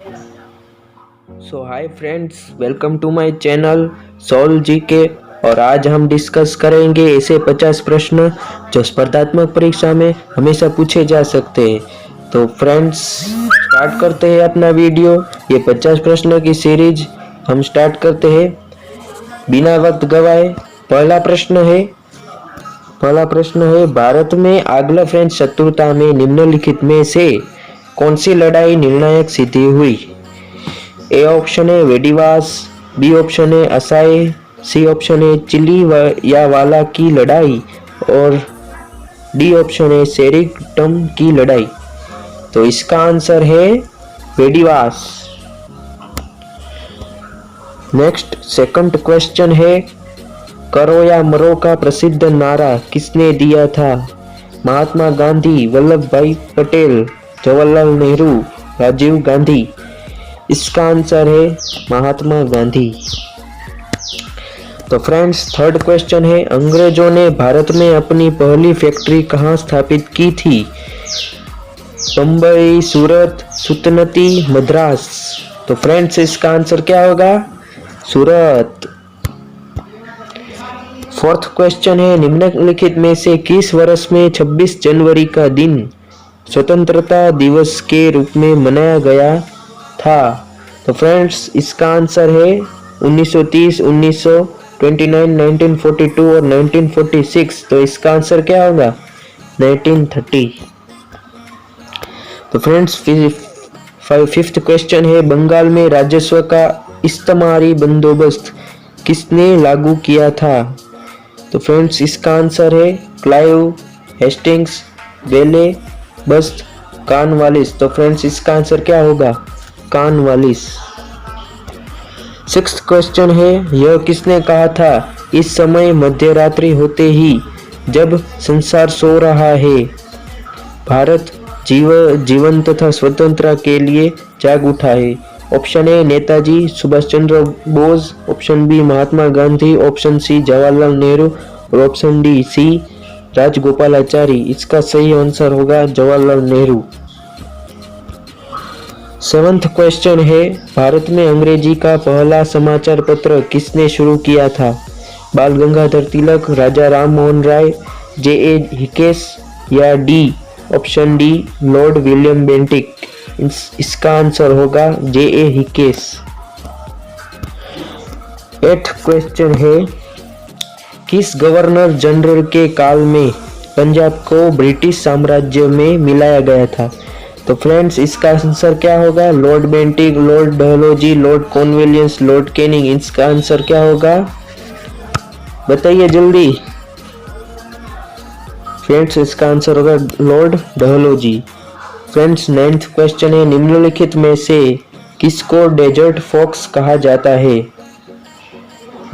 So hi friends, welcome to my channel soul GK. और आज हम डिस्कस करेंगे ऐसे 50 प्रश्न जो स्पर्धात्मक परीक्षा में हमेशा पूछे जा सकते हैं। तो फ्रेंड्स, स्टार्ट करते हैं अपना वीडियो। ये 50 प्रश्नों की सीरीज हम स्टार्ट करते हैं बिना वक्त गवाए। पहला प्रश्न है भारत में आंग्ल फ्रेंच शत्रुता में निम्नलिखित में से कौन सी लड़ाई निर्णायक सिद्धि हुई? ए ऑप्शन है वेडिवास, बी ऑप्शन है असाए, सी ऑप्शन है चिली या वाला की लड़ाई और डी ऑप्शन है सेरिगटम की लड़ाई। तो इसका आंसर है वेडिवास। नेक्स्ट सेकंड क्वेश्चन है करो या मरो का प्रसिद्ध नारा किसने दिया था? महात्मा गांधी, वल्लभ भाई पटेल, जवाहरलाल नेहरू, राजीव गांधी। इसका आंसर है महात्मा गांधी। तो फ्रेंड्स, थर्ड क्वेश्चन है अंग्रेजों ने भारत में अपनी पहली फैक्ट्री कहाँ स्थापित की थी? बम्बई, सूरत, सुतनती, मद्रास। तो फ्रेंड्स, इसका आंसर क्या होगा? सूरत। फोर्थ क्वेश्चन है निम्नलिखित में से किस वर्ष में 26 जनवरी का दिन स्वतंत्रता दिवस के रूप में मनाया गया था? तो फ्रेंड्स, इसका आंसर है 1930, 1929, 1942 और 1946। तो इसका आंसर क्या होगा? 1930। तो फ्रेंड्स, फिफ्थ क्वेश्चन है बंगाल में राजस्व का इस्तेमारी बंदोबस्त किसने लागू किया था? तो फ्रेंड्स, इसका आंसर है क्लाइव, हेस्टिंग्स, बेले, बस्त, कॉर्नवालिस। तो फ्रेंड्स, इसका आंसर क्या होगा? कॉर्नवालिस। सिक्स्थ क्वेश्चन है यह किसने कहा था इस समय मध्यरात्रि होते ही जब संसार सो रहा है भारत जीवन तथा स्वतंत्रता के लिए जाग उठा है? Option A Netaji Subhash Chandra Bose, option B Mahatma Gandhi, option C Jawaharlal Nehru और ऑप्शन डी सी राजगोपालाचारी। इसका सही आंसर होगा जवाहरलाल नेहरू। सेवंथ क्वेश्चन है भारत में अंग्रेजी का पहला समाचार पत्र किसने शुरू किया था? बाल गंगाधर तिलक, राजा राम मोहन राय, जे.ए. हिकेस या D option D Lord William Bentinck. इसका आंसर होगा जे.ए. हिकेस। एथ क्वेश्चन है किस गवर्नर जनरल के काल में पंजाब को ब्रिटिश साम्राज्य में मिलाया गया था? तो फ्रेंड्स, इसका आंसर क्या होगा? Lord Bentinck, Lord Dalhousie, Lord Cornwallis, Lord Canning. इसका आंसर क्या होगा? बताइए जल्दी। फ्रेंड्स, इसका आंसर होगा Lord Dalhousie. Friends, ninth question है निम्नलिखित में से किसको डेजर्ट फॉक्स कहा जाता है?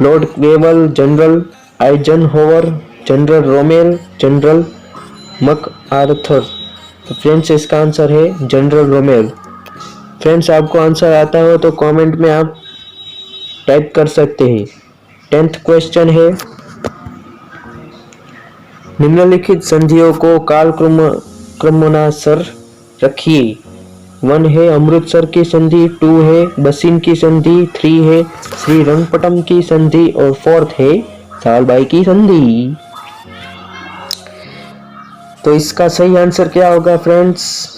Lord Wavell, General Eisenhower, General Rommel, General MacArthur. तो फ्रेंड्स, इसका आंसर है जनरल रोमेल। फ्रेंड्स, आपको आंसर आता हो तो कमेंट में आप टाइप कर सकते हैं। 10th क्वेश्चन है निम्नलिखित संधियों को क्रमानुसार रखिए। 1 है अमृतसर की संधि, 2 है बसिन की संधि, 3 है श्रीरंगपट्टम की संधि और 4th है सालबाई की संधि। तो इसका सही आंसर क्या होगा फ्रेंड्स?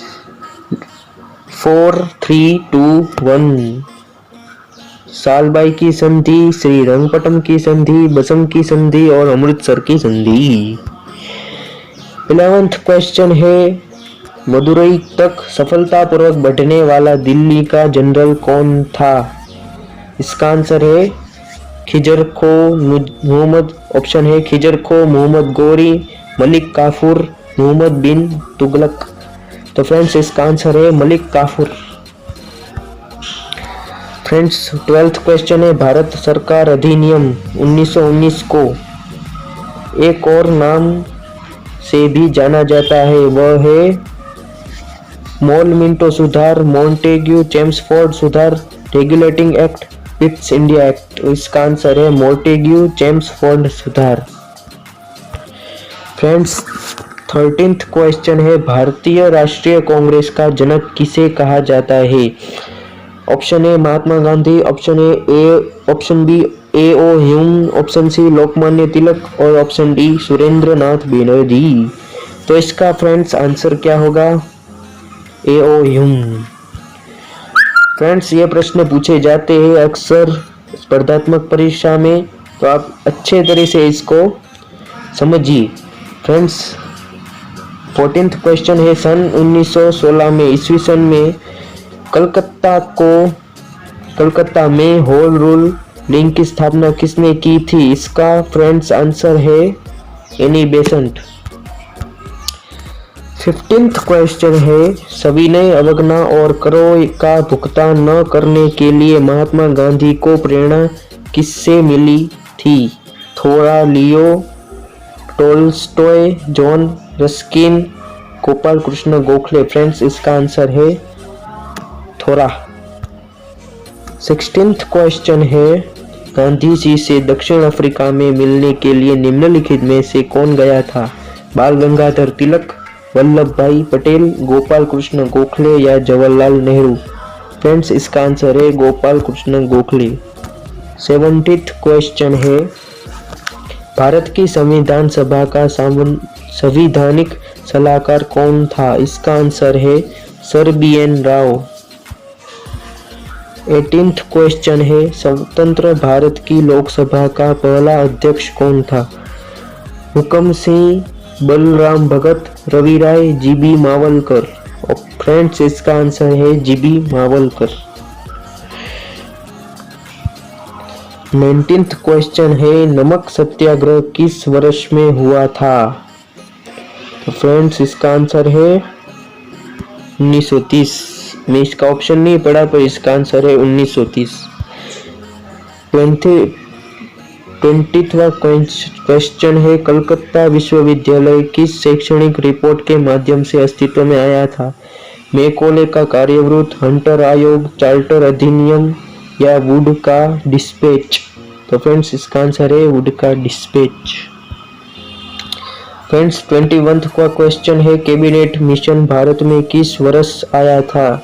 4, 3, 2, 1। सालबाई की संधि, श्रीरंगपट्टम की संधि, बसम की संधि और अमृतसर की संधि। 11th क्वेश्चन है मदुरई तक सफलतापूर्वक बढ़ने वाला दिल्ली का जनरल कौन था? इसका आंसर है खिजर खो मोहम्मद। ऑप्शन है खिजर खो मोहम्मद गौरी, मलिक काफूर, मोहम्मद बिन तुगलक। तो फ्रेंड्स, इसका आंसर है Malik Kafur. Friends, 12th question है भारत सरकार अधिनियम 1919 को एक और नाम से भी जाना जाता है, वह है मोल मिंटो सुधार, मॉन्टेग्यू चेम्सफोर्ड सुधार, रेगुलेटिंग एक्ट, पिप्स इंडिया एक्ट। इसका आंसर है मॉन्टेग्यू चेम्सफोर्ड सुधार। फ्रेंड्स, 13th क्वेश्चन है भारतीय राष्ट्रीय कांग्रेस का जनक किसे कहा जाता है? Option A Mahatma Gandhi, option B A O Hume, option C Lokmanya Tilak और ऑप्शन डी सुरेंद्र नाथ बनर्जी। तो इसका फ्रेंड्स आंसर क्या होगा? ए ओ ह्यूम। फ्रेंड्स ये प्रश्न पूछे जाते हैं अक्सर स्पर्धात्मक परीक्षा में, तो आप अच्छे तरह से इसको समझिए। फ्रेंड्स 14th क्वेश्चन है, सन 1916 में ईस्वी सन में कलकत्ता में होल रूल लिंक की स्थापना किसने की थी? इसका फ्रेंड्स आंसर है एनी बेसेंट। 15th क्वेश्चन है, सविनय अवज्ञा और करों का भुगतान न करने के लिए महात्मा गांधी को प्रेरणा किससे मिली थी? थोड़ा, लियो Tolstoy, John Ruskin, Gopal Krishna Gokhale. Friends इसका आंसर है थोड़ा। 16th क्वेश्चन है, गांधी जी से दक्षिण अफ्रीका में मिलने के लिए निम्नलिखित में से कौन गया था? बाल गंगाधर तिलक, वल्लभ भाई पटेल, गोपाल कृष्ण गोखले या जवाहरलाल नेहरू। फ्रेंड्स इसका आंसर है गोपाल कृष्ण गोखले। 17th क्वेश्चन है, भारत की संविधान सभा का संवैधानिक सलाहकार कौन था? इसका आंसर है sir BN Rao. 18th question है, स्वतंत्र भारत की लोकसभा का पहला अध्यक्ष कौन था? हुकम सिंह, बलराम भगत, रवि राय, GB मावलकर। फ्रेंड्स इसका आंसर है GB मावलकर। 19th क्वेश्चन है, नमक सत्याग्रह किस वर्ष में हुआ था? तो फ्रेंड्स इसका आंसर है 1930। मैं इसका ऑप्शन नहीं पढ़ा पर इसका आंसर है 1930। 20वां क्वेश्चन है, कलकत्ता विश्वविद्यालय किस शैक्षणिक रिपोर्ट के माध्यम से अस्तित्व में आया था? मैकॉले का कार्यवृत्त, हंटर आयोग, चार्टर अधिनियम या वुड का डिस्पैच। तो फ्रेंड्स इसका आंसर है वुड का डिस्पैच। फ्रेंड्स 21 का क्वेश्चन है, कैबिनेट मिशन भारत में किस वर्ष आया था?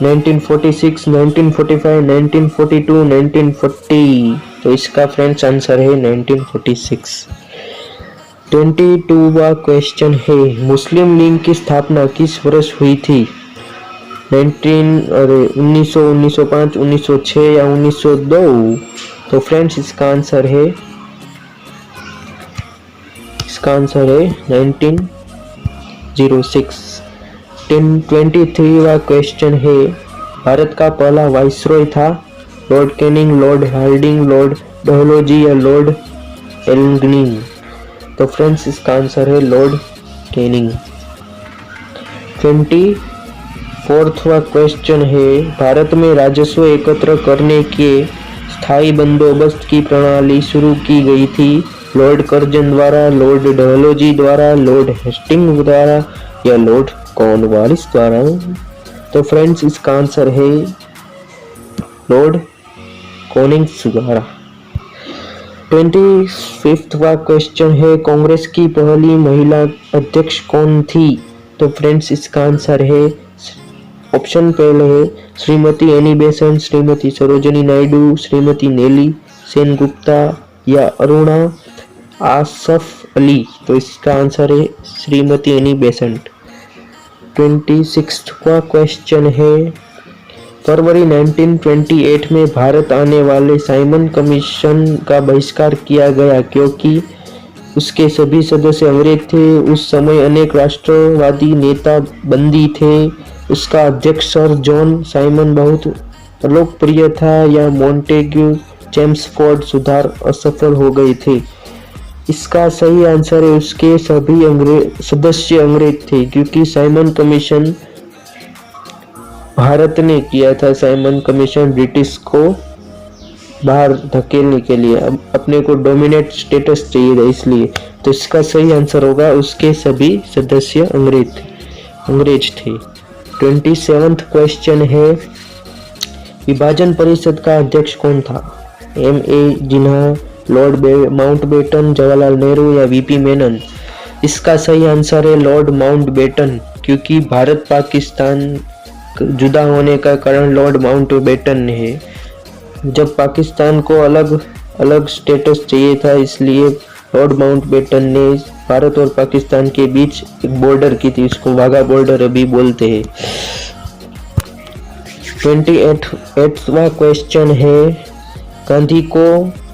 1946, 1945, 1942, 1940। तो इसका फ्रेंड्स आंसर है 1946। 22वां क्वेश्चन है, मुस्लिम लीग की स्थापना किस वर्ष हुई थी? 1900, 1905, 1906 या 1902। तो फ्रेंड्स इसका आंसर है 1906। 23वां क्वेश्चन है, भारत का पहला वाइसरॉय था? Lord Canning, Lord Hardinge, Lord Dalhousie या लॉर्ड एल्गिन। तो फ्रेंड्स इसका आंसर है लॉर्ड कैनिंग। 24वां क्वेश्चन है, भारत में राजस्व एकत्र करने के स्थायी बंदोबस्त की प्रणाली शुरू की गई थी? लॉर्ड कर्जन द्वारा, लॉर्ड डलहौजी द्वारा, लॉर्ड हेस्टिंग्स द्वारा या लॉर्ड कॉर्नवालिस द्वारा। तो फ्रेंड्स इसका आंसर है लॉर्ड कॉर्नवालिस द्वारा। 25वां क्वेश्चन है, कांग्रेस की पहली महिला अध्यक्ष कौन थी? तो फ्रेंड्स इसका आंसर है ऑप्शन पहले है श्रीमती एनी बेसेंट, श्रीमती सरोजिनी नायडू, श्रीमती नेली सेनगुप्ता या अरुणा आसफ अली। तो इसका आंसर है श्रीमती एनी बेसेंट। 26वां क्वेश्चन है, फरवरी 1928 में भारत आने वाले साइमन कमीशन का बहिष्कार किया गया क्योंकि उसके सभी सदस्य अंग्रेज थे। उस समय अनेक राष्ट्रवादी नेता बंदी थे। उसका अध्यक्ष सर जॉन साइमन बहुत लोकप्रिय था या मॉन्टेग्यू चेम्सफोर्ड सुधार असफल हो गए थे। इसका सही आंसर है उसके सभी सदस्य अंग्रेज थे क्योंकि साइमन कमीशन भारत ने किया था। साइमन कमीशन ब्रिटिश को बाहर धकेलने के लिए, अपने को डोमिनेट स्टेटस चाहिए था इसलिए। तो इसका सही आंसर होगा उसके सभी सदस्य अंग्रेज थे। 27वां क्वेश्चन है, विभाजन परिषद का अध्यक्ष कौन था? M.A. जिन्ना, लॉर्ड माउंटबेटन, जवाहरलाल नेहरू या VP मेनन। इसका सही आंसर है लॉर्ड माउंटबेटन क्योंकि भारत पाकिस्तान जुदा होने का कारण लॉर्ड माउंटबेटन है। जब पाकिस्तान को अलग अलग स्टेटस चाहिए था, इसलिए लॉर्ड माउंटबेटन ने भारत और पाकिस्तान के बीच एक बॉर्डर की थी, इसको वाघा बॉर्डर अभी बोलते हैं। 28वां क्वेश्चन है, गांधी को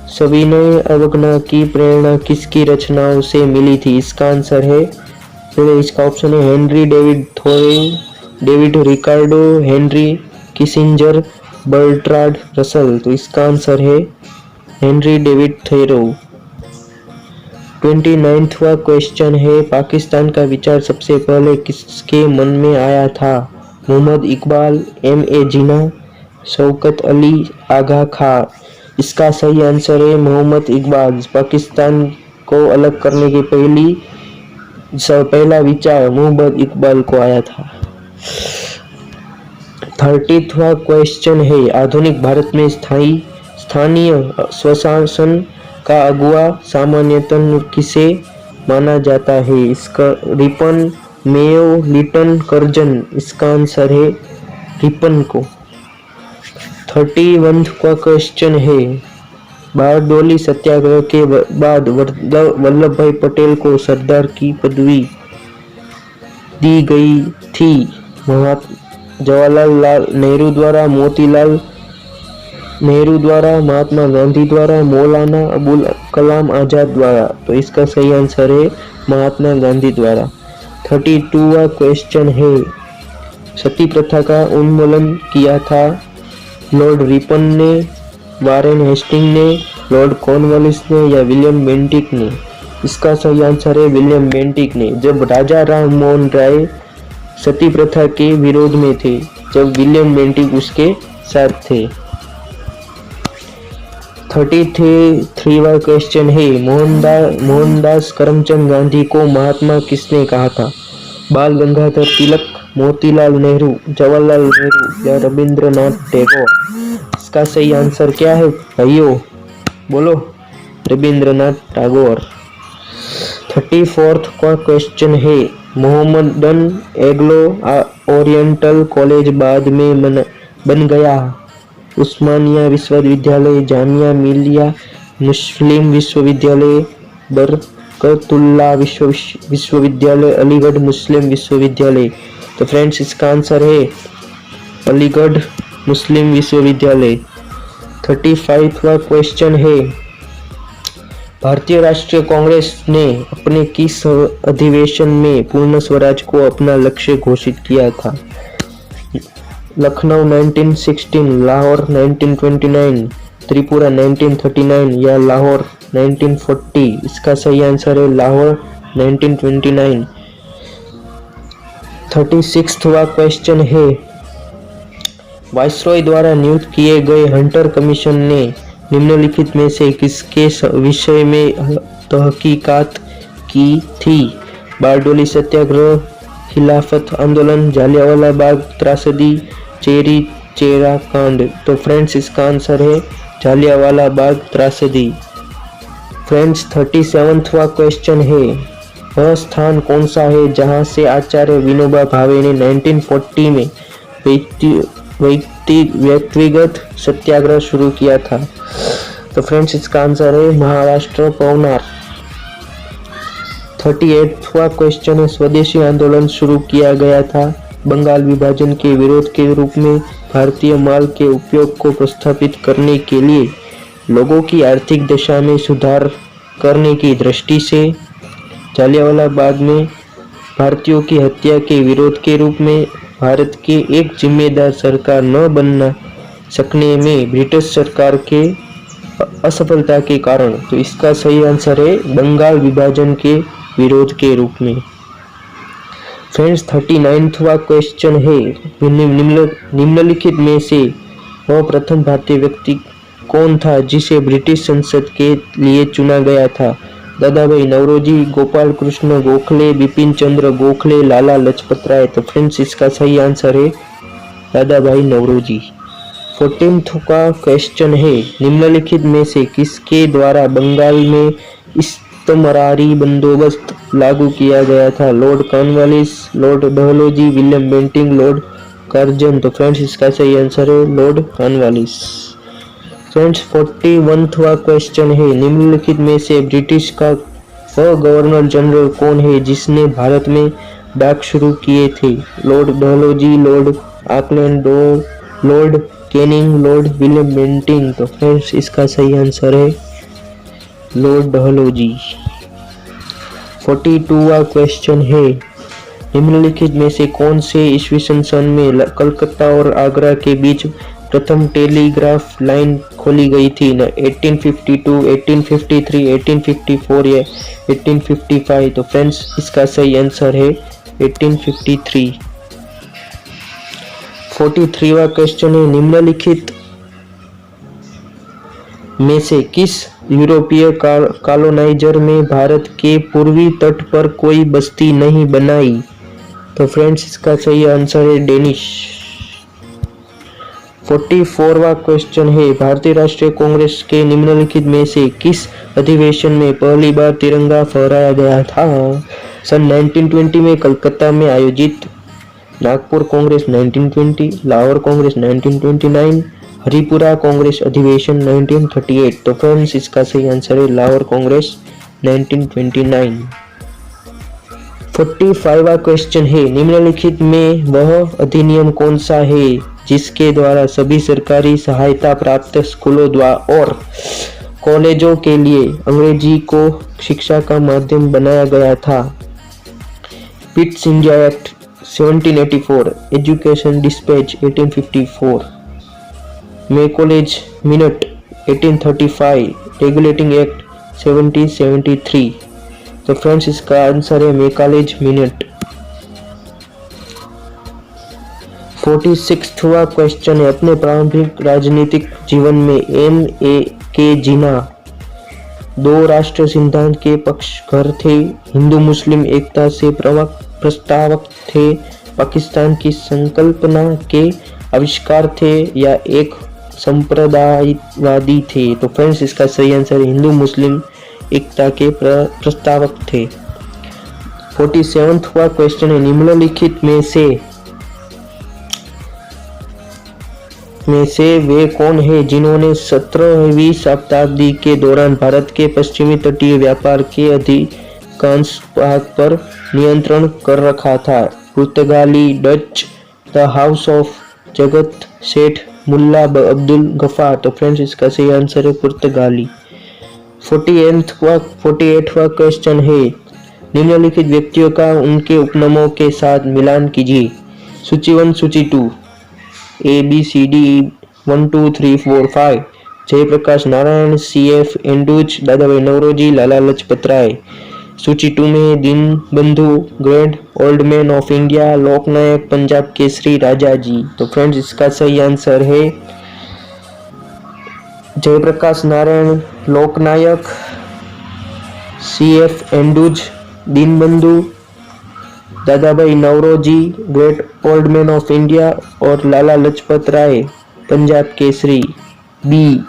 सविनय अवज्ञा की प्रेरणा किसकी रचनाओं से मिली थी? इसका आंसर है, पहले इसका ऑप्शन है Henry David Thoreau, David Ricardo, Henry Kissinger, Bertrand Russell. तो इसका आंसर है हेनरी डेविड थोरेन। 29वां क्वेश्चन है, पाकिस्तान का विचार सबसे पहले किसके मन में आया था? मोहम्मद इकबाल, M.A. जिन्ना, शौकत अली, आगा खां। इसका सही आंसर है मोहम्मद इकबाल। पाकिस्तान को अलग करने की पहला विचार मोहम्मद इकबाल को आया था। 30वां क्वेश्चन है, आधुनिक भारत में स्थानीय स्वशासन का अगुवा सामान्यतः किसे माना जाता है? इसका रिपन, मेयो, लिटन, कर्जन। इसका आंसर है रिपन को। 31वां क्वेश्चन है, बारडोली सत्याग्रह के बाद वल्लभ भाई पटेल को सरदार की पदवी दी गई थी? जवाहरलाल नेहरू द्वारा, मोतीलाल नेहरू द्वारा, महात्मा गांधी द्वारा, मौलाना अबुल कलाम आजाद द्वारा। तो इसका सही आंसर है महात्मा गांधी द्वारा। 32वां क्वेश्चन है, सती प्रथा का उन्मूलन किया था लॉर्ड रिपन ने, वारेन हेस्टिंग ने, लॉर्ड कॉर्नवालिस ने या विलियम बेंटिक ने? इसका सही आंसर है विलियम बेंटिक ने। जब राजा राम मोहन राय सती प्रथा के विरोध में थे, जब विलियम बेंटिक उसके साथ थे। 33वां क्वेश्चन है, मोहनदास करमचंद गांधी को महात्मा किसने कहा था? बाल गंगाधर तिलक, मोतीलाल नेहरू, जवाहरलाल नेहरू या रविंद्रनाथ टैगोर? इसका सही आंसर क्या है भाइयों, बोलो? रविंद्रनाथ टैगोर। 34वां क्वेश्चन है, मोहम्मदन एंग्लो ओरिएंटल कॉलेज बाद में बन गया उस्मानिया विश्वविद्यालय, जामिया मिलिया मुस्लिम विश्वविद्यालय, बरकतुल्लाह विश्वविद्यालय, अलीगढ़ मुस्लिम विश्वविद्यालय? तो फ्रेंड्स इसका आंसर है अलीगढ़ मुस्लिम विश्वविद्यालय। 35वां क्वेश्चन है, भारतीय राष्ट्रीय कांग्रेस ने अपने किस अधिवेशन में पूर्ण स्वराज को अपना लक्ष्य घोषित किया था? लखनऊ 1916, लाहौर 1929, त्रिपुरा 1939 या लाहौर 1940? इसका सही आंसर है लाहौर 1929। 36वां क्वेश्चन है, वाइसरॉय द्वारा नियुक्त किए गए हंटर कमीशन ने निम्नलिखित में से किसके विषय में तहकीकात की थी? बारडोली सत्याग्रह, खिलाफत आंदोलन, जालियांवाला बाग त्रासदी, चेरी चेरा कांड? तो फ्रेंड्स इसका आंसर है जालियांवाला बाग त्रासदी। फ्रेंड्स 37वां क्वेश्चन है, वह स्थान कौन सा है जहां से आचार्य विनोबा भावे ने 1940 में व्यक्तिगत सत्याग्रह शुरू किया था? तो फ्रेंड्स इसका आंसर है महाराष्ट्र, पवनार। 38वां क्वेश्चन है, स्वदेशी आंदोलन शुरू किया गया था बंगाल विभाजन के विरोध के रूप में भारतीय माल के उपयोग को प्रोत्साहित करने के लिए, लोगों की आर्थिक दशा में सुधार करने की दृष्टि से, जालियांवाला बाग में भारतीयों की हत्या के विरोध के रूप में, भारत के एक जिम्मेदार सरकार न बनना सकने में ब्रिटिश सरकार के असफलता के कारण? तो इसका सही आंसर है बंगाल विभाजन के विरोध के रूप में। फ्रेंड्स 39वां क्वेश्चन है, निम्नलिखित में से वह प्रथम भारतीय व्यक्ति कौन था जिसे ब्रिटिश संसद के लिए चुना गया था? दादा भाई नौरोजी, गोपाल कृष्ण गोखले, बिपिन चंद्र गोखले, लाला लजपत राय? तो फ्रेंड्स इसका सही आंसर है दादा भाई नौरोजी। 14th का क्वेश्चन है, निम्नलिखित में से किसके द्वारा बंगाल में इस्तमरारी बंदोबस्त लागू किया गया था? Lord Cornwallis, Lord Dalhousie, William Bentinck, Lord Curzon. तो फ्रेंड्स इसका सही आंसर है लॉर्ड कॉर्नवालिस। फ्रेंड्स 41वां क्वेश्चन है, निम्नलिखित में से ब्रिटिश का वह गवर्नर जनरल कौन है जिसने भारत में डाक शुरू किए थे? Lord Dalhousie, Lord Auckland, Lord Canning, Lord William Bentinck. तो फ्रेंड्स इसका सही आंसर है लॉर्ड डलहौजी। 42वां क्वेश्चन है, निम्नलिखित में से कौन से ईस्वी सन में कलकत्ता और आगरा के बीच प्रथम टेलीग्राफ लाइन खोली गई थी? न 1852, 1853, 1854 या 1855। तो फ्रेंड्स इसका सही आंसर है 1853। 43वां क्वेश्चन है, निम्नलिखित में से किस यूरोपीय कॉलोनाइजर ने भारत के पूर्वी तट पर कोई बस्ती नहीं बनाई? तो फ्रेंड्स इसका सही आंसर है डेनिश। 44वां क्वेश्चन है, भारतीय राष्ट्रीय कांग्रेस के निम्नलिखित में से किस अधिवेशन में पहली बार तिरंगा फहराया गया था? सन 1920 में कलकत्ता में आयोजित नागपुर कांग्रेस 1920, लाहौर कांग्रेस 1929, हरिपुरा कांग्रेस अधिवेशन 1938। तो फ्रेंड्स इसका सही आंसर है लाहौर कांग्रेस 1929। 45वां क्वेश्चन है, निम्नलिखित में वह अधिनियम कौन सा है जिसके द्वारा सभी सरकारी सहायता प्राप्त स्कूलों और कॉलेजों के लिए अंग्रेजी को शिक्षा का माध्यम बनाया गया था? Pitt's India act 1784, education dispatch 1854, Macaulay's minute 1835, regulating act 1773। तो फ्रेंड्स इसका आंसर है मैकॉलेज मिनट। 46वां क्वेश्चन है, अपने प्रारंभिक राजनीतिक जीवन में M.A.K. जिन्ना दो राष्ट्र सिद्धांत के पक्षधर थे, हिंदू मुस्लिम एकता से प्रस्तावक थे, पाकिस्तान की संकल्पना के आविष्कार थे या एक संप्रदायवादी थे? तो फ्रेंड्स इसका सही आंसर हिंदू मुस्लिम एकता के प्रस्तावक थे। 47वां क्वेश्चन है, निम्नलिखित में से वे कौन है जिन्होंने 17वीं शताब्दी के दौरान भारत के पश्चिमी तटीय व्यापार के अधिकांश भाग पर नियंत्रण कर रखा था? पुर्तगाली, डच, द हाउस ऑफ जगत सेठ, मुल्ला अब्दुल गफार। तो फ्रेंड्स इसका सही आंसर है पुर्तगाली। 48वां क्वेश्चन है, निम्नलिखित व्यक्तियों का उनके उपनामों के साथ मिलान कीजिए। सूची 1, सूची 2, ABCD 1 2 3 4 5, जयप्रकाश नारायण, CF एंडूज, दादा भाई नौरोजी, लाला लजपत राय। सूची 2 में Deenbandhu, great old man of India, Loknayak, Punjab Kesari, Raja ji. तो फ्रेंड्स इसका सही आंसर है जयप्रकाश नारायण, लोकनायक, CF एंडूज, Deenbandhu, Dada Bhai Naoroji, great old man of India और लाला लजपत राय, पंजाब केसरी। बी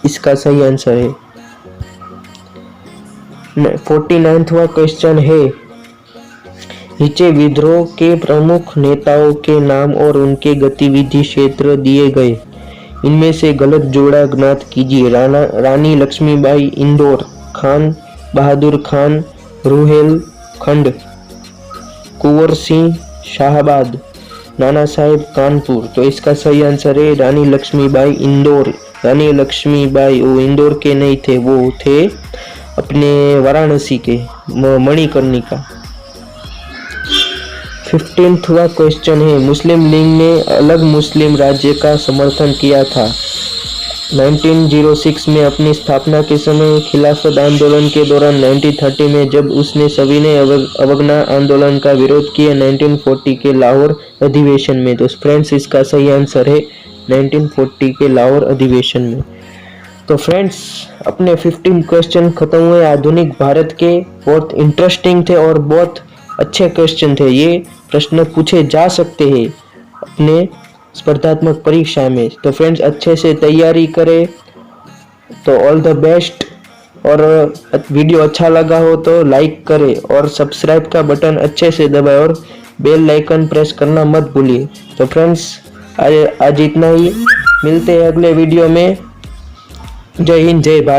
इसका सही आंसर है। 49वां क्वेश्चन है, नीचे विद्रोह के प्रमुख नेताओं के नाम और उनके गतिविधि क्षेत्र दिए गए, इनमें से गलत जोड़ा ज्ञात कीजिए। रानी लक्ष्मीबाई इंदौर, खान बहादुर खान रुहेलखंड, कुंवर सिंह शाहाबाद, नाना साहेब कानपुर। तो इसका सही आंसर है रानी लक्ष्मीबाई इंदौर। रानी लक्ष्मीबाई वो इंदौर के नहीं थे, वो थे अपने वाराणसी के, मणिकर्णिका। 15वां क्वेश्चन है, मुस्लिम लीग ने अलग मुस्लिम राज्य का समर्थन किया था। 1906 में अपनी स्थापना के समय, खिलाफत आंदोलन के दौरान, 1930 में जब उसने सविनय अवज्ञा आंदोलन का विरोध किया, 1940 के लाहौर अधिवेशन में। तो फ्रेंड्स इसका सही आंसर है 1940 के लाहौर अधिवेशन में। तो फ्रेंड्स अपने 15 क्वेश्चन खत्म हुए आधुनिक भारत के। बहुत इंटरेस्टिंग थे और बहुत अच्छे क्वेश्चन थे। ये प्रश्न पूछे जा सकते हैं अपने स्पर्धात्मक परीक्षा में। तो फ्रेंड्स अच्छे से तैयारी करें। तो ऑल द बेस्ट। और वीडियो अच्छा लगा हो तो लाइक करें और सब्सक्राइब का बटन अच्छे से दबाएं और बेल आइकन प्रेस करना मत भूलिए। तो फ्रेंड्स आज इतना ही, मिलते हैं अगले वीडियो में। जय हिंद, जय भारत।